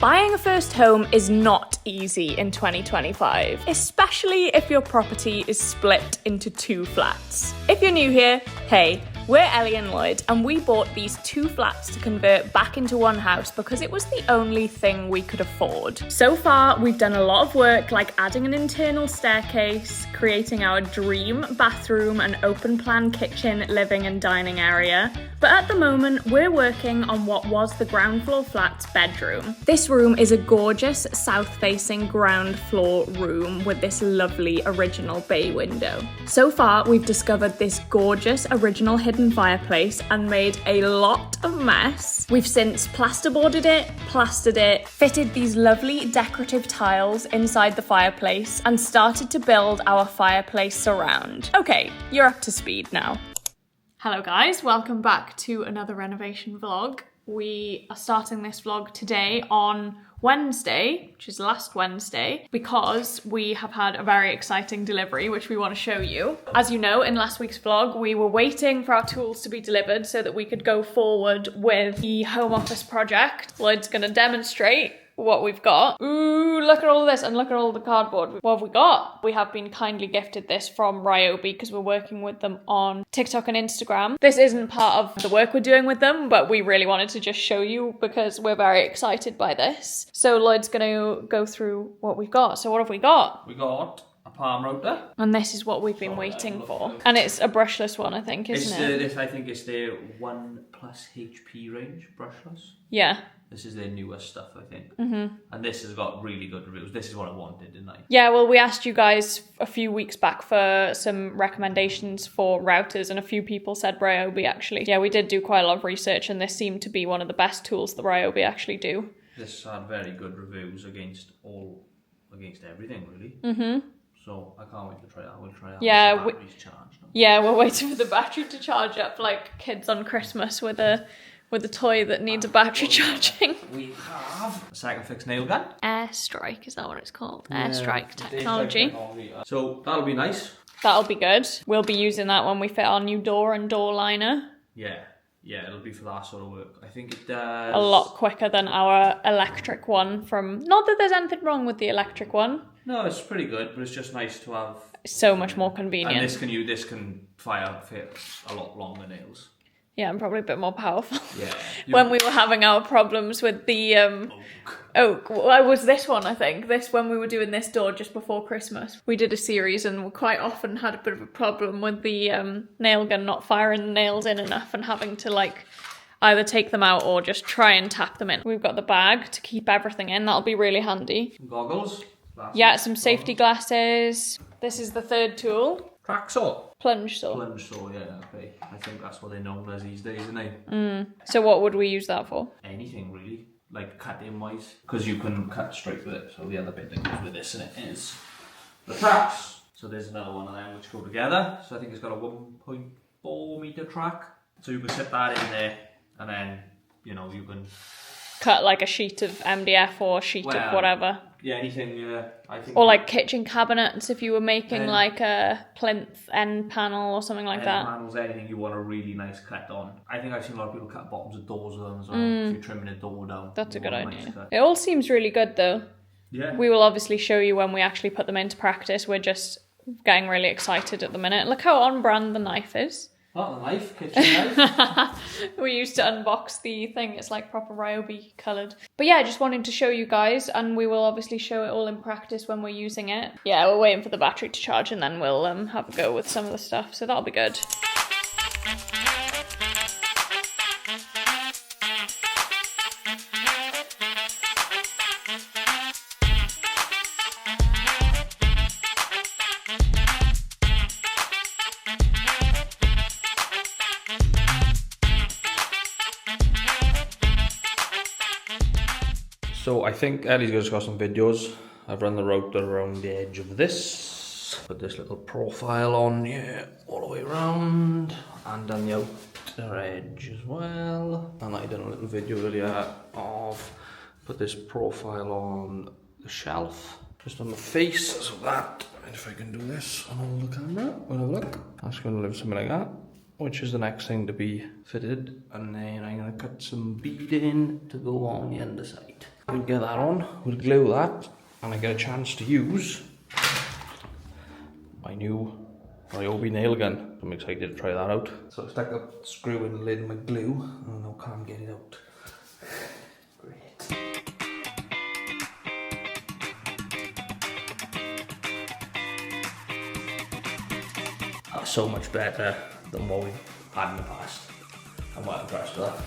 Buying a first home is not easy in 2025, especially if your property is split into 2 flats. If you're new here, hey, we're Ellie and Lloyd, and we bought these 2 flats to convert back into one house because it was the only thing we could afford. So far, we've done a lot of work like adding an internal staircase, creating our dream bathroom, an open plan kitchen, living and dining area. But at the moment, we're working on what was the ground floor flat's bedroom. This room is a gorgeous south-facing ground floor room with this lovely original bay window. So far, we've discovered this gorgeous original hidden fireplace and made a lot of mess. We've since plasterboarded it, plastered it, fitted these lovely decorative tiles inside the fireplace, and started to build our fireplace surround. Okay, you're up to speed now. Hello guys, welcome back to another renovation vlog. We are starting this vlog today on Wednesday, which is last Wednesday, because we have had a very exciting delivery, which we want to show you. As you know, in last week's vlog, we were waiting for our tools to be delivered so that we could go forward with the home office project. Lloyd's going to demonstrate what we've got. Ooh, look at all this and look at all the cardboard. What have we got? We have been kindly gifted this from Ryobi because we're working with them on TikTok and Instagram. This isn't part of the work we're doing with them, but we really wanted to just show you because we're very excited by this. So Lloyd's gonna go through what we've got. So what have we got? We got a palm router. And this is what we've been waiting for. And it's a brushless one, I think, isn't it? I think it's their 1+ HP range, brushless. Yeah. This is their newest stuff, I think. Mm-hmm. And this has got really good reviews. This is what I wanted, didn't I? Yeah, well, we asked you guys a few weeks back for some recommendations for routers, and a few people said Ryobi, actually. Yeah, we did do quite a lot of research, and this seemed to be one of the best tools that Ryobi actually do. This had very good reviews against everything, really. Mm-hmm. So I can't wait to try that. We'll try that. Yeah, the battery's charged now. Yeah, we're waiting for the battery to charge up like kids on Christmas with a toy that needs a battery charging. We have a second fix nail gun. Airstrike, is that what it's called? Airstrike technology. So that'll be nice. That'll be good. We'll be using that when we fit our new door and door liner. Yeah, it'll be for that sort of work. I think it does. A lot quicker than our electric one from... Not that there's anything wrong with the electric one. No, it's pretty good, but it's just nice to have... So much more convenient. And this can fit a lot longer nails. Yeah, and probably a bit more powerful. Yeah. When we were having our problems with the oak. Well, it was this one, I think. When we were doing this door just before Christmas. We did a series and we quite often had a bit of a problem with the nail gun not firing the nails in enough and having to either take them out or just try and tap them in. We've got the bag to keep everything in. That'll be really handy. Some goggles. Glasses. Yeah, some safety glasses. This is the third tool. Track saw. Plunge saw. Plunge saw, yeah, okay. I think that's what they're known as these days, isn't they? So what would we use that for? Anything, really. Like cutting wise. Because you can cut straight with it. So the other bit that goes with this in it is the tracks. So there's another one of them which go together. So I think it's got a 1.4 metre track. So you can set that in there and then, you can... Cut like a sheet of MDF or a sheet of whatever. Yeah, anything, yeah. Or like kitchen cabinets if you were making like a plinth end panel or something like that. Panels, anything you want a really nice cut on. I think I've seen a lot of people cut bottoms of doors with them as well. If you're trimming a door down. That's a good idea. It all seems really good though. Yeah. We will obviously show you when we actually put them into practice. We're just getting really excited at the minute. Look how on brand the knife is. Oh, the knife, kitchen knife. We used to unbox the thing. It's like proper Ryobi coloured. But yeah, just wanted to show you guys, and we will obviously show it all in practice when we're using it. Yeah, we're waiting for the battery to charge and then we'll have a go with some of the stuff. So that'll be good. So I think Ellie's just got some videos. I've run the router around the edge of this. Put this little profile on here all the way around. And done the outer edge as well. And I done a little video earlier of put this profile on the shelf. Just on the face, so that, and if I can do this on all the camera, we'll have a look. That's going to look something like that. Which is the next thing to be fitted. And then I'm going to cut some beading to go on the underside. we'll get that on, we'll glue that, and I get a chance to use my new Ryobi nail gun. I'm excited to try that out. So I stuck a screw in the lid with glue, and now can't get it out. Great. That's so much better than what we've had in the past. I'm quite impressed with that.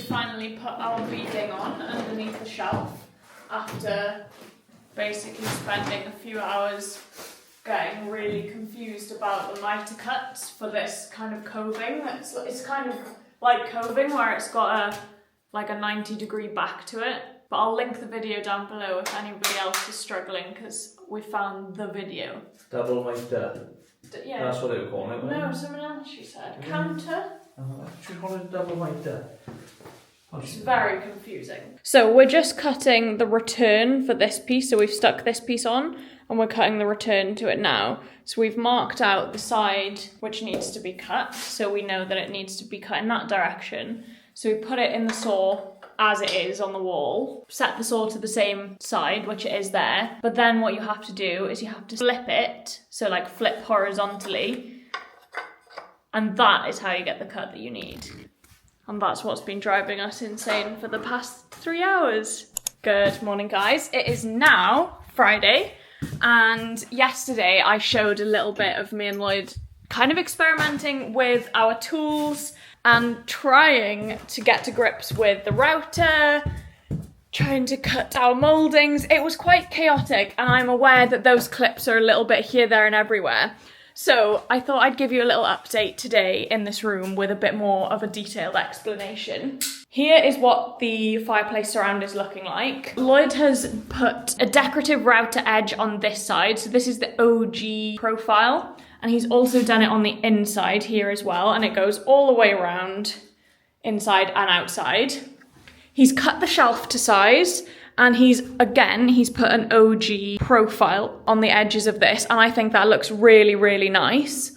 Finally put our beading on underneath the shelf after basically spending a few hours getting really confused about the mitre cuts for this kind of coving. It's kind of like coving where it's got a 90-degree back to it. But I'll link the video down below if anybody else is struggling, because we found the video. Double mitre. Yeah. That's what they were calling it. No, someone else she said. Counter. She called it double mitre. It's very confusing. So we're just cutting the return for this piece. So we've stuck this piece on and we're cutting the return to it now. So we've marked out the side which needs to be cut. So we know that it needs to be cut in that direction. So we put it in the saw as it is on the wall. Set the saw to the same side, which it is there. But then what you have to do is you have to flip it. So like flip horizontally. And that is how you get the cut that you need. And that's what's been driving us insane for the past 3 hours. Good morning, guys. It is now Friday, and yesterday I showed a little bit of me and Lloyd kind of experimenting with our tools and trying to get to grips with the router, trying to cut our mouldings. It was quite chaotic, and I'm aware that those clips are a little bit here, there, and everywhere. So I thought I'd give you a little update today in this room with a bit more of a detailed explanation. Here is what the fireplace surround is looking like. Lloyd has put a decorative router edge on this side. So this is the OG profile. And he's also done it on the inside here as well. And it goes all the way around, inside and outside. He's cut the shelf to size. And he's put an OG profile on the edges of this. And I think that looks really, really nice.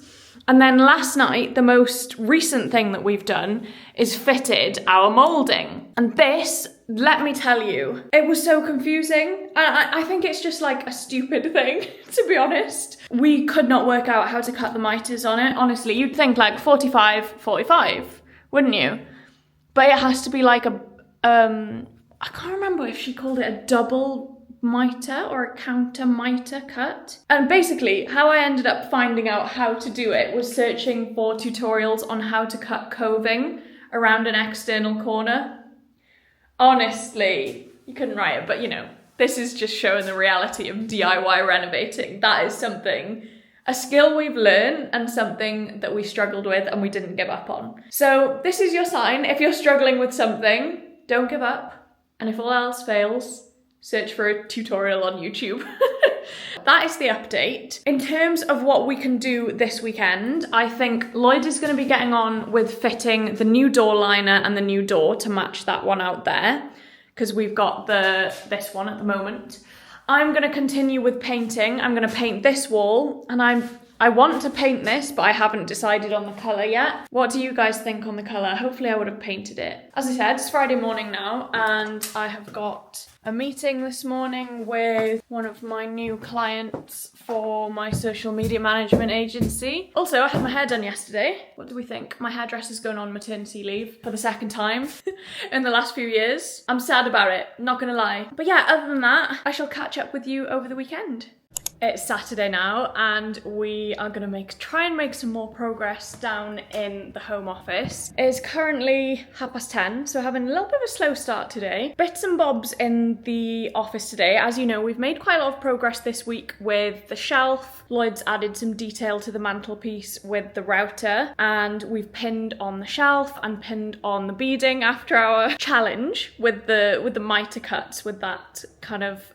And then last night, the most recent thing that we've done is fitted our moulding. And this, let me tell you, it was so confusing. I think it's just like a stupid thing, to be honest. We could not work out how to cut the mitres on it. Honestly, you'd think like 45, 45, wouldn't you? But it has to be like I can't remember if she called it a double mitre or a counter mitre cut. And basically, how I ended up finding out how to do it was searching for tutorials on how to cut coving around an external corner. Honestly, you couldn't write it, but you know, this is just showing the reality of DIY renovating. That is a skill we've learned and something that we struggled with and we didn't give up on. So this is your sign. If you're struggling with something, don't give up. And if all else fails, search for a tutorial on YouTube. That is the update. In terms of what we can do this weekend, I think Lloyd is going to be getting on with fitting the new door liner and the new door to match that one out there, because we've got this one at the moment. I'm going to continue with painting. I'm going to paint this wall, and I want to paint this, but I haven't decided on the colour yet. What do you guys think on the colour? Hopefully I would have painted it. As I said, it's Friday morning now, and I have got a meeting this morning with one of my new clients for my social media management agency. Also, I had my hair done yesterday. What do we think? My hairdresser's going on maternity leave for the second time in the last few years. I'm sad about it, not gonna lie. But yeah, other than that, I shall catch up with you over the weekend. It's Saturday now, and we are going to try and make some more progress down in the home office. It's currently 10:30, so having a little bit of a slow start today. Bits and bobs in the office today. As you know, we've made quite a lot of progress this week with the shelf. Lloyd's added some detail to the mantelpiece with the router, and we've pinned on the shelf and pinned on the beading after our challenge with the mitre cuts, with that kind of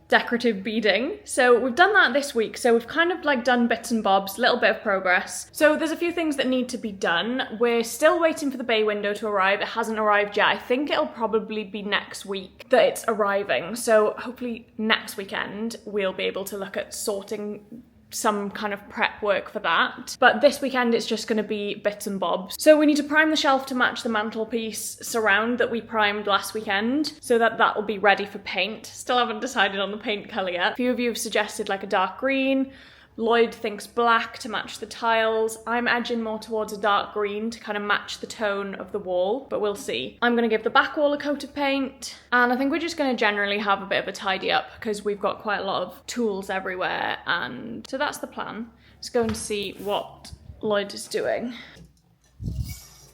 decorative beading. So we've done that this week. So we've kind of like done bits and bobs, little bit of progress. So there's a few things that need to be done. We're still waiting for the bay window to arrive. It hasn't arrived yet. I think it'll probably be next week that it's arriving. So hopefully next weekend we'll be able to look at sorting some kind of prep work for that. But this weekend it's just going to be bits and bobs. So we need to prime the shelf to match the mantelpiece surround that we primed last weekend, so that will be ready for paint. Still haven't decided on the paint colour yet. A few of you have suggested like a dark green. Lloyd thinks black to match the tiles. I'm edging more towards a dark green to kind of match the tone of the wall, but we'll see. I'm going to give the back wall a coat of paint, and I think we're just going to generally have a bit of a tidy up because we've got quite a lot of tools everywhere, and so that's the plan. Let's go and see what Lloyd is doing.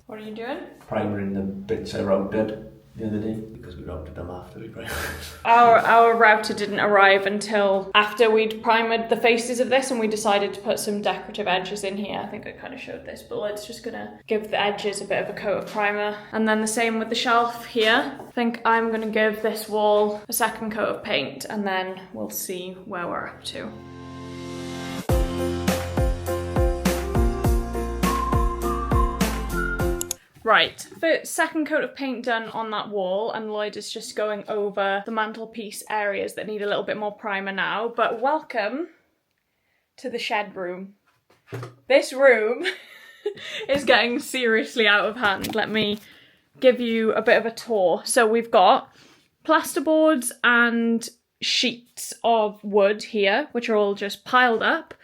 What are you doing? Primering the bits I routed the other day because we routed them after we primed. Our router didn't arrive until after we'd primed the faces of this, and we decided to put some decorative edges in here. I think I kind of showed this, but Lloyd's just gonna give the edges a bit of a coat of primer. And then the same with the shelf here. I think I'm gonna give this wall a second coat of paint, and then we'll see where we're up to. Right, the second coat of paint done on that wall, and Lloyd is just going over the mantelpiece areas that need a little bit more primer now. But welcome to the shed room. This room is getting seriously out of hand. Let me give you a bit of a tour. So we've got plasterboards and sheets of wood here, which are all just piled up.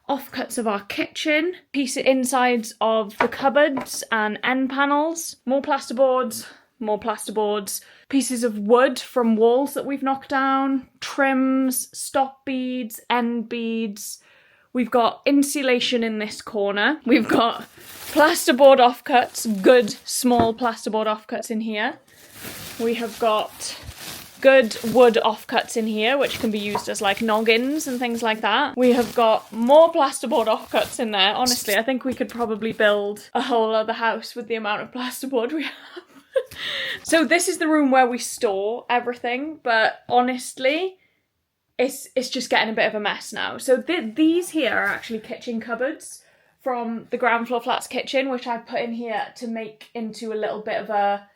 Offcuts of our kitchen, insides of the cupboards and end panels, more plasterboards, pieces of wood from walls that we've knocked down, trims, stop beads, end beads. We've got insulation in this corner. We've got plasterboard offcuts, good small plasterboard offcuts in here. We have got good wood offcuts in here, which can be used as like noggins and things like that. We have got more plasterboard offcuts in there. Honestly, I think we could probably build a whole other house with the amount of plasterboard we have. So this is the room where we store everything, but honestly, it's just getting a bit of a mess now. So these here are actually kitchen cupboards from the ground floor flats kitchen, which I put in here to make into a little bit of a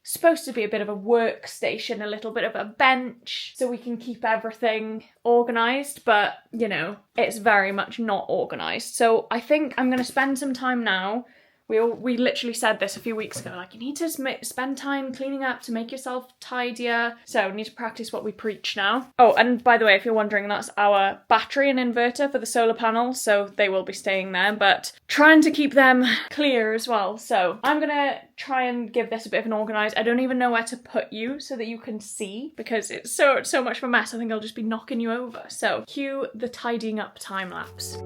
supposed to be a bit of a workstation, a little bit of a bench, so we can keep everything organised, but, you know, it's very much not organised. So I think I'm going to spend some time now. We literally said this a few weeks ago, like, you need to spend time cleaning up to make yourself tidier. So we need to practice what we preach now. Oh, and by the way, if you're wondering, that's our battery and inverter for the solar panels, so they will be staying there, but trying to keep them clear as well. So I'm gonna try and give this a bit of an organise. I don't even know where to put you so that you can see, because it's so much of a mess. I think I'll just be knocking you over. So cue the tidying up time lapse.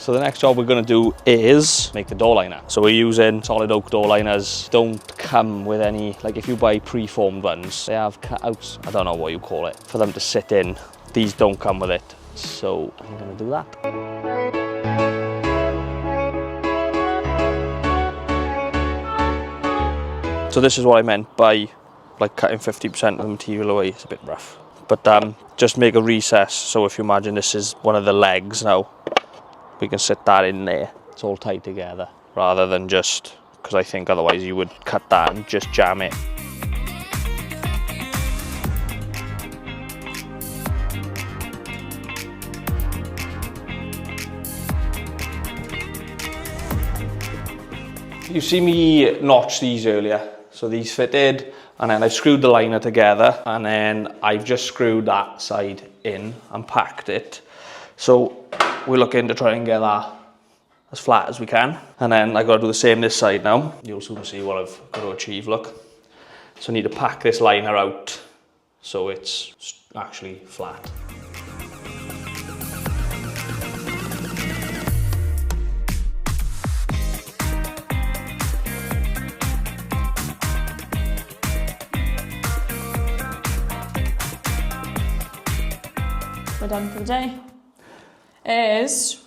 So the next job we're going to do is make the door liner. So we're using solid oak door liners. Don't come with any, like if you buy pre-formed ones, they have cutouts, I don't know what you call it, for them to sit in. These don't come with it. So I'm going to do that. So this is what I meant by like cutting 50% of the material away. It's a bit rough. But just make a recess. So if you imagine this is one of the legs now, we can sit that in there. It's all tied together, rather than just, because I think otherwise you would cut that and just jam it. You see me notch these earlier, so these fitted, and then I've screwed the liner together, and then I've just screwed that side in and packed it. So we're looking to try and get that as flat as we can. And then I've got to do the same this side now. You'll soon see what I've got to achieve, look. So I need to pack this liner out so it's actually flat. We're done for the day. It is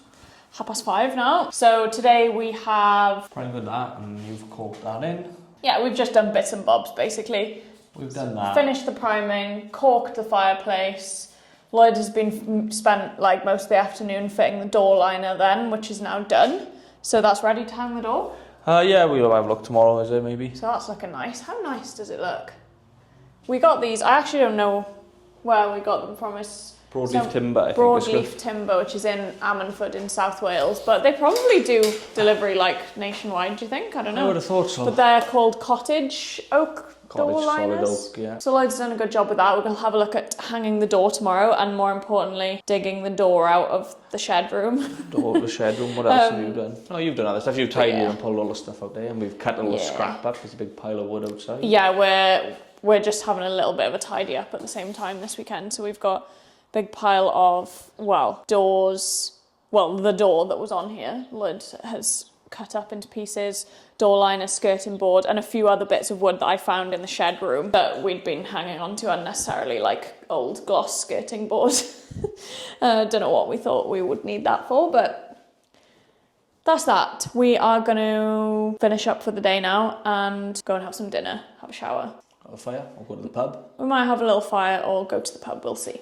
5:30 now. So today we have Primed that, and you've corked that in. Yeah, we've just done bits and bobs, basically. We've done that. Finished the priming, corked the fireplace. Lloyd has been spent like most of the afternoon fitting the door liner then, which is now done. So that's ready to hang the door. Yeah, we'll have a look tomorrow, is it, maybe? So that's looking nice. How nice does it look? We got these, I actually don't know where we got them from. It's Broadleaf timber, I think. Broadleaf timber, which is in Ammanford in South Wales. But they probably do delivery like nationwide, do you think? I don't know. I would have thought so. But they're called cottage oak door liners. Solid oak, yeah. So Lloyd's done a good job with that. We're going to have a look at hanging the door tomorrow and more importantly, digging the door out of the shed room. Door of the shed room, what else have you done? Oh, you've done other stuff. You've tidied and pulled all the stuff out there and we've cut all the scrap up. There's a big pile of wood outside. Yeah, we're just having a little bit of a tidy up at the same time this weekend. So we've got a big pile of, doors. Well, the door that was on here, Lloyd has cut up into pieces, door liner, skirting board, and a few other bits of wood that I found in the shed room that we'd been hanging on to unnecessarily, like old gloss skirting board. Don't know what we thought we would need that for, but that's that. We are going to finish up for the day now and go and have some dinner, have a shower. Have a fire or go to the pub? We might have a little fire or go to the pub, we'll see.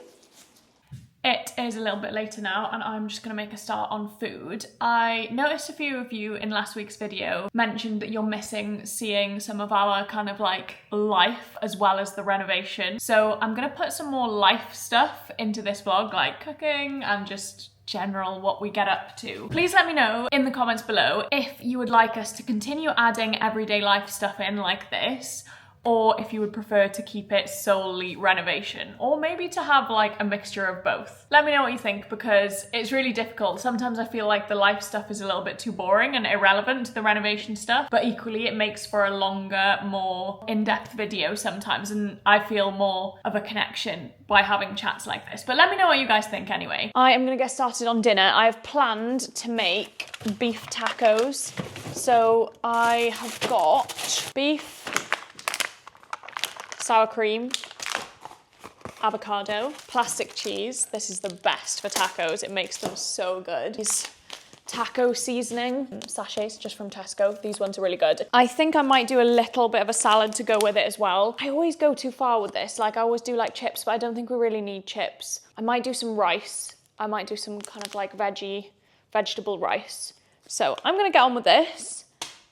It is a little bit later now and I'm just going to make a start on food. I noticed a few of you in last week's video mentioned that you're missing seeing some of our kind of like life as well as the renovation. So I'm going to put some more life stuff into this vlog, like cooking and just general what we get up to. Please let me know in the comments below if you would like us to continue adding everyday life stuff in like this, or if you would prefer to keep it solely renovation, or maybe to have like a mixture of both. Let me know what you think because it's really difficult. Sometimes I feel like the life stuff is a little bit too boring and irrelevant to the renovation stuff, but equally it makes for a longer, more in-depth video sometimes, and I feel more of a connection by having chats like this. But let me know what you guys think anyway. I am gonna get started on dinner. I have planned to make beef tacos. So I have got beef, sour cream, avocado, plastic cheese. This is the best for tacos. It makes them so good. These taco seasoning sachets just from Tesco. These ones are really good. I think I might do a little bit of a salad to go with it as well. I always go too far with this. Like I always do like chips, but I don't think we really need chips. I might do some rice. I might do some kind of like vegetable rice. So I'm gonna get on with this.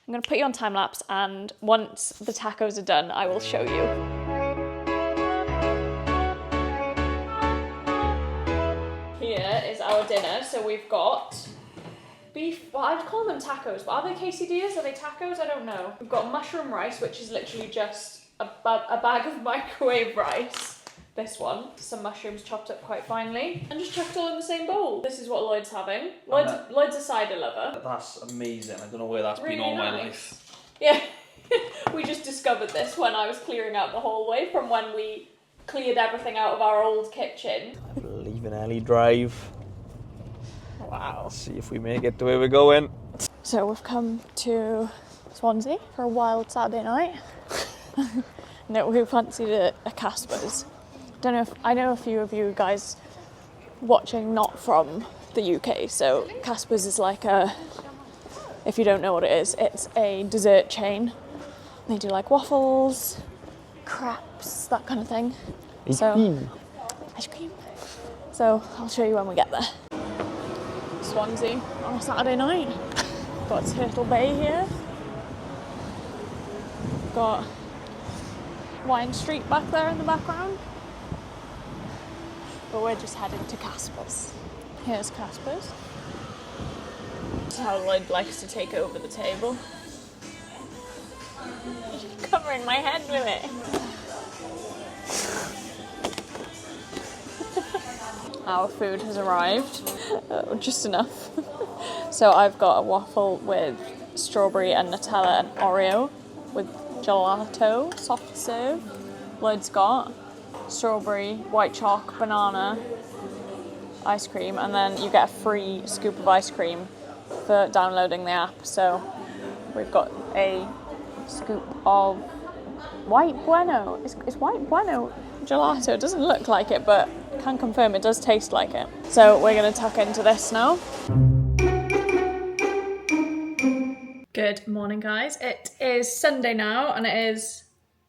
I'm gonna put you on time lapse and once the tacos are done, I will show you. Here is our dinner. So we've got beef, well I'd call them tacos, but are they quesadillas? Are they tacos? I don't know. We've got mushroom rice, which is literally just a bag of microwave rice. This one, some mushrooms chopped up quite finely, and just chucked all in the same bowl. This is what Lloyd's having. Lloyd's a cider lover. That's amazing. I don't know where that's Really been all my nice. life. Yeah, we just discovered this when I was clearing out the hallway from when we cleared everything out of our old kitchen. I'm leaving Ellie Drive. Wow. Let's see if we make it to where we're going. So we've come to Swansea for a wild Saturday night. No, we fancied a Casper's. I know a few of you guys watching not from the UK, so Casper's is like if you don't know what it is, it's a dessert chain. They do like waffles, crepes, that kind of thing. Ice cream. So I'll show you when we get there. Swansea on a Saturday night. Got Turtle Bay here. Got Wine Street back there in the background. But we're just heading to Casper's. Here's Casper's. This is how Lloyd likes to take over the table. You're covering my head with it. Our food has arrived. Just enough. So I've got a waffle with strawberry and Nutella and Oreo with gelato, soft serve. Lloyd's got strawberry, white choc, banana, ice cream, and then you get a free scoop of ice cream for downloading the app. So we've got a scoop of white bueno. It's white bueno gelato. It doesn't look like it, but can confirm it does taste like it. So we're gonna tuck into this now. Good morning, guys. It is Sunday now and it is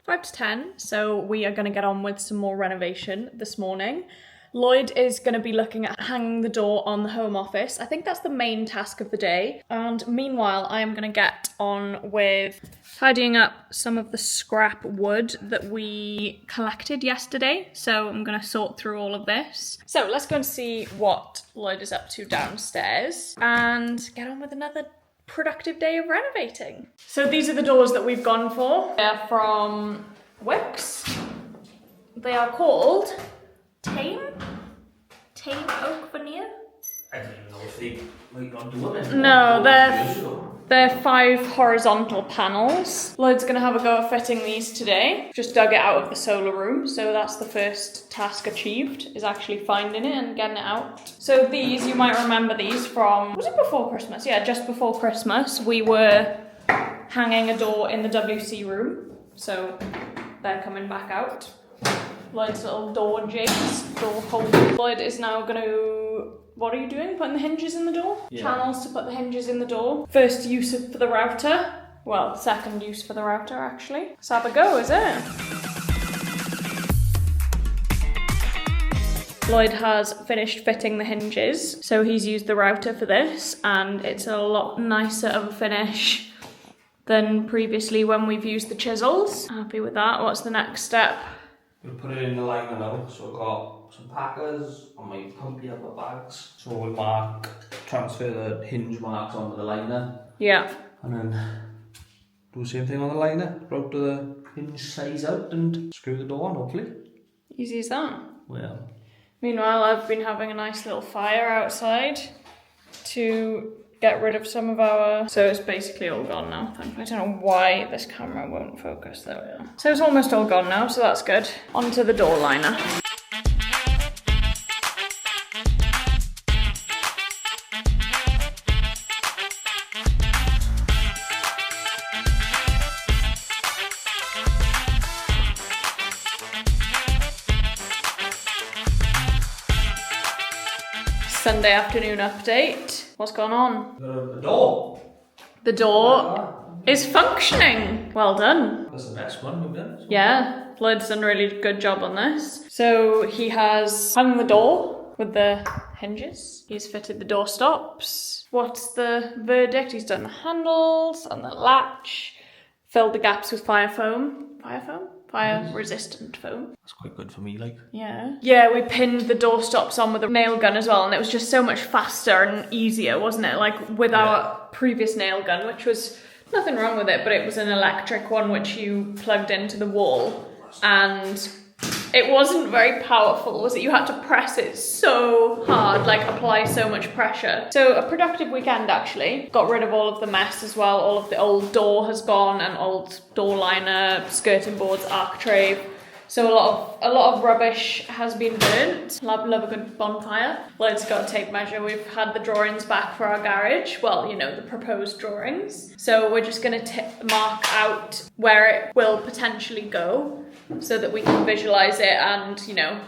5 to 10, so we are going to get on with some more renovation this morning. Lloyd is going to be looking at hanging the door on the home office. I think that's the main task of the day. And meanwhile, I am going to get on with tidying up some of the scrap wood that we collected yesterday. So I'm going to sort through all of this. So let's go and see what Lloyd is up to downstairs and get on with another productive day of renovating. So these are the doors that we've gone for. They're from Wix. They are called Tame oak veneer? I don't even know if they might not do it. No, they're 5 horizontal panels. Lloyd's gonna have a go at fitting these today. Just dug it out of the solar room, so that's the first task achieved, is actually finding it and getting it out. So these, you might remember these from, was it before Christmas? Yeah, just before Christmas. We were hanging a door in the WC room, so they're coming back out. Lloyd's little door jigs, door holder. Lloyd is now going to, what are you doing? Putting the hinges in the door? Yeah. Channels to put the hinges in the door. First use for the router. Well, second use for the router, actually. Let's have a go, is it? Lloyd has finished fitting the hinges, so he's used the router for this, and it's a lot nicer of a finish than previously when we've used the chisels. Happy with that. What's the next step? We'll put it in the liner now, so I've got some packers and my pumpy upper bags. So we'll transfer the hinge marks onto the liner. Yeah. And then do the same thing on the liner, router the hinge size out and screw the door on, hopefully. Easy as that. Well. Meanwhile, I've been having a nice little fire outside to get rid of some of our... So it's basically all gone now. I don't know why this camera won't focus. There we are. So it's almost all gone now, so that's good. Onto the door liner. Sunday afternoon update. What's gone on? The door. The door is functioning. Well done. That's the best one we've done. Yeah, Lloyd's done a really good job on this. So he has hung the door with the hinges. He's fitted the door stops. What's the verdict? He's done the handles and the latch. Filled the gaps with fire foam. Fire resistant foam. That's quite good for me, like. Yeah. Yeah, we pinned the door stops on with a nail gun as well, and it was just so much faster and easier, wasn't it? Like with our previous nail gun, which was nothing wrong with it, but it was an electric one which you plugged into the wall, and it wasn't very powerful, was it? You had to press it so hard, like apply so much pressure. So a productive weekend, actually. Got rid of all of the mess as well. All of the old door has gone, and old door liner, skirting boards, architrave. So a lot of rubbish has been burnt. Love a good bonfire. Lloyd's got a tape measure. We've had the drawings back for our garage. Well, you know, the proposed drawings. So we're just gonna mark out where it will potentially go, so that we can visualize it and, you know,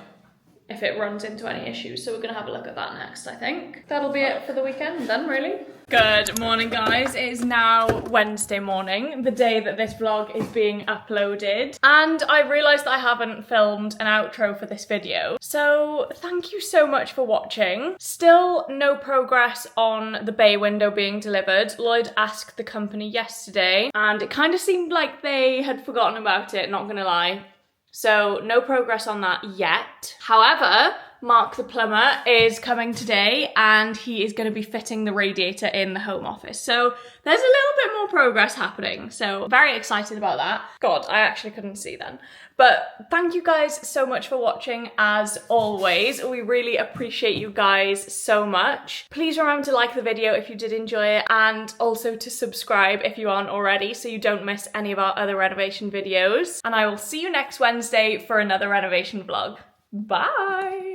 if it runs into any issues. So we're going to have a look at that next, I think. That'll be it for the weekend then, really. Good morning, guys. It is now Wednesday morning, the day that this vlog is being uploaded. And I realised that I haven't filmed an outro for this video. So thank you so much for watching. Still no progress on the bay window being delivered. Lloyd asked the company yesterday and it kind of seemed like they had forgotten about it, not gonna lie. So no progress on that yet. However, Mark the plumber is coming today and he is going to be fitting the radiator in the home office. So there's a little bit more progress happening. So very excited about that. God, I actually couldn't see then. But thank you guys so much for watching as always. We really appreciate you guys so much. Please remember to like the video if you did enjoy it, and also to subscribe if you aren't already so you don't miss any of our other renovation videos. And I will see you next Wednesday for another renovation vlog. Bye!